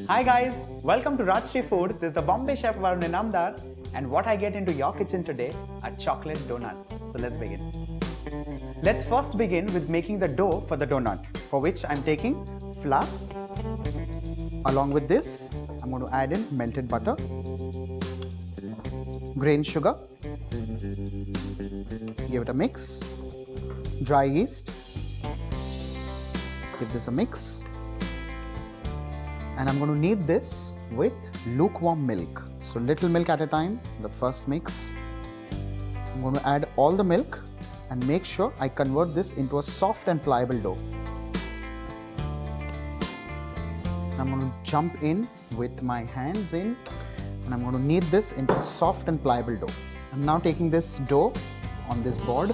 Hi guys, welcome to Rajshri Food. This is the Bombay chef Varun Inamdar, and what I get into your kitchen today are chocolate donuts. So let's begin. Let's first begin with making the dough for the donut, for which I'm taking flour. Along with this, I'm going to add in melted butter, grain sugar, give it a mix, dry yeast, give this a mix, and I'm going to knead this with lukewarm milk. So little milk at a time, the first mix. I'm going to add all the milk and make sure I convert this into a soft and pliable dough. I'm going to jump in with my hands in, and I'm going to knead this into a soft and pliable dough. I'm now taking this dough on this board.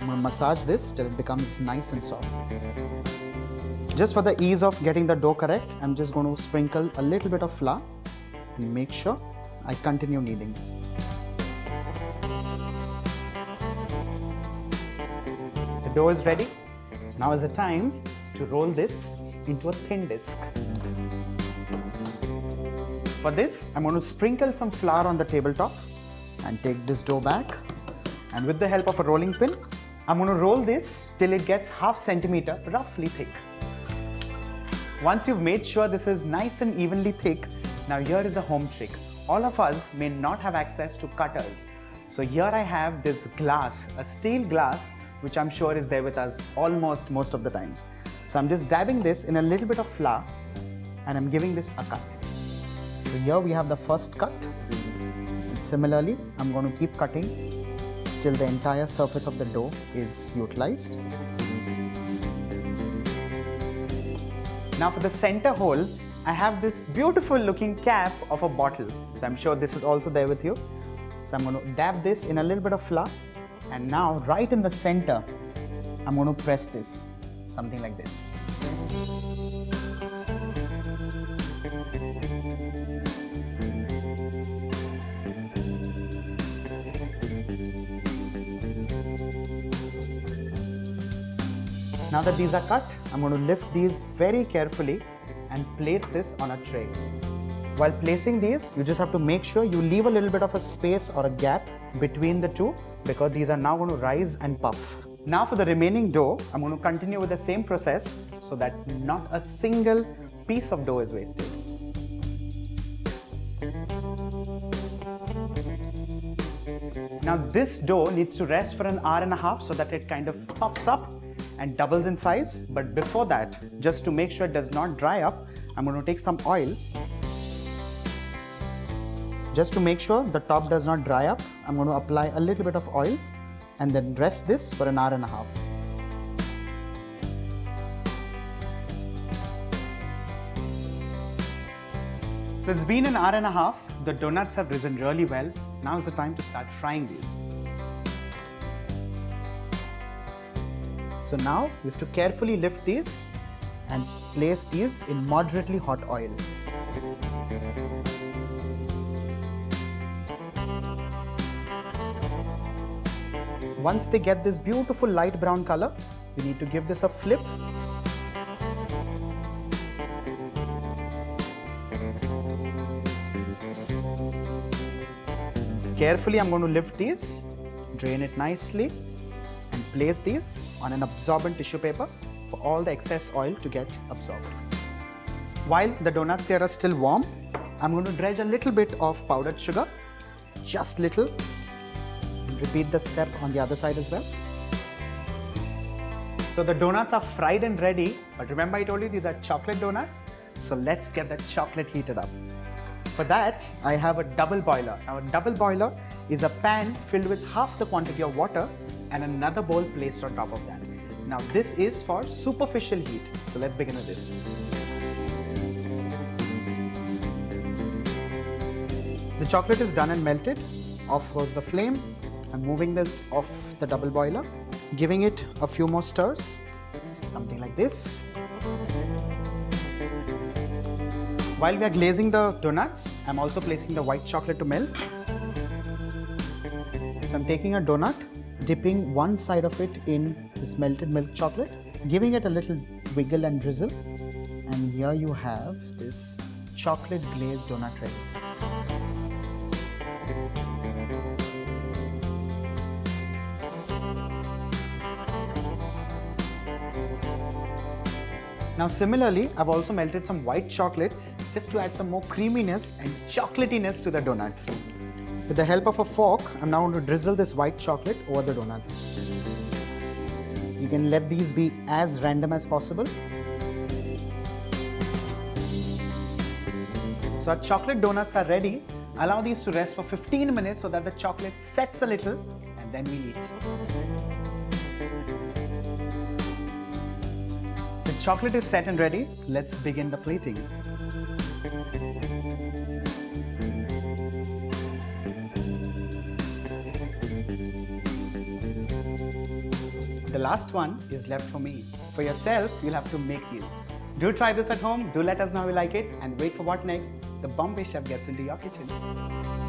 I'm going to massage this till it becomes nice and soft. Just for the ease of getting the dough correct, I'm just going to sprinkle a little bit of flour and make sure I continue kneading. The dough is ready. Now is the time to roll this into a thin disc. For this, I'm going to sprinkle some flour on the tabletop and take this dough back, and with the help of a rolling pin, I'm going to roll this till it gets half centimeter roughly thick. Once you've made sure this is nice and evenly thick, now here is a home trick. All of us may not have access to cutters. So here I have this glass, a steel glass, which I'm sure is there with us almost most of the times. So I'm just dabbing this in a little bit of flour and I'm giving this a cut. So here we have the first cut. And similarly, I'm going to keep cutting till the entire surface of the dough is utilized. Now for the center hole, I have this beautiful looking cap of a bottle. So I'm sure this is also there with you. So I'm going to dab this in a little bit of flour, and now right in the center, I'm going to press this, something like this. Now that these are cut, I'm going to lift these very carefully and place this on a tray. While placing these, you just have to make sure you leave a little bit of a space or a gap between the two, because these are now going to rise and puff. Now for the remaining dough, I'm going to continue with the same process so that not a single piece of dough is wasted. Now this dough needs to rest for an hour and a half so that it kind of puffs up and doubles in size. But before that, just to make sure it does not dry up, I'm going to take some oil. Just to make sure the top does not dry up, I'm going to apply a little bit of oil and then rest this for an hour and a half. So it's been an hour and a half. The donuts have risen really well. Now is the time to start frying these. So now you have to carefully lift these and place these in moderately hot oil. Once they get this beautiful light brown color, you need to give this a flip. Carefully, I'm going to lift these, drain it nicely, and place these on an absorbent tissue paper for all the excess oil to get absorbed. While the donuts here are still warm, I'm going to dredge a little bit of powdered sugar, just little, and repeat the step on the other side as well. So the donuts are fried and ready, but remember I told you these are chocolate donuts, so let's get the chocolate heated up. For that, I have a double boiler. Now a double boiler is a pan filled with half the quantity of water and another bowl placed on top of that. Now this is for superficial heat. So let's begin with this. The chocolate is done and melted. Off goes the flame. I'm moving this off the double boiler, giving it a few more stirs, something like this. While we are glazing the donuts, I'm also placing the white chocolate to melt. So I'm taking a donut, dipping one side of it in this melted milk chocolate, giving it a little wiggle and drizzle, and here you have this chocolate glazed donut ready. Now similarly, I've also melted some white chocolate just to add some more creaminess and chocolatiness to the donuts. With the help of a fork, I'm now going to drizzle this white chocolate over the donuts. You can let these be as random as possible. So our chocolate donuts are ready. Allow these to rest for 15 minutes so that the chocolate sets a little, and then we eat. The chocolate is set and ready. Let's begin the plating. The last one is left for me. For yourself, you'll have to make these. Do try this at home, do let us know how you like it, and wait for what next the Bombay chef gets into your kitchen.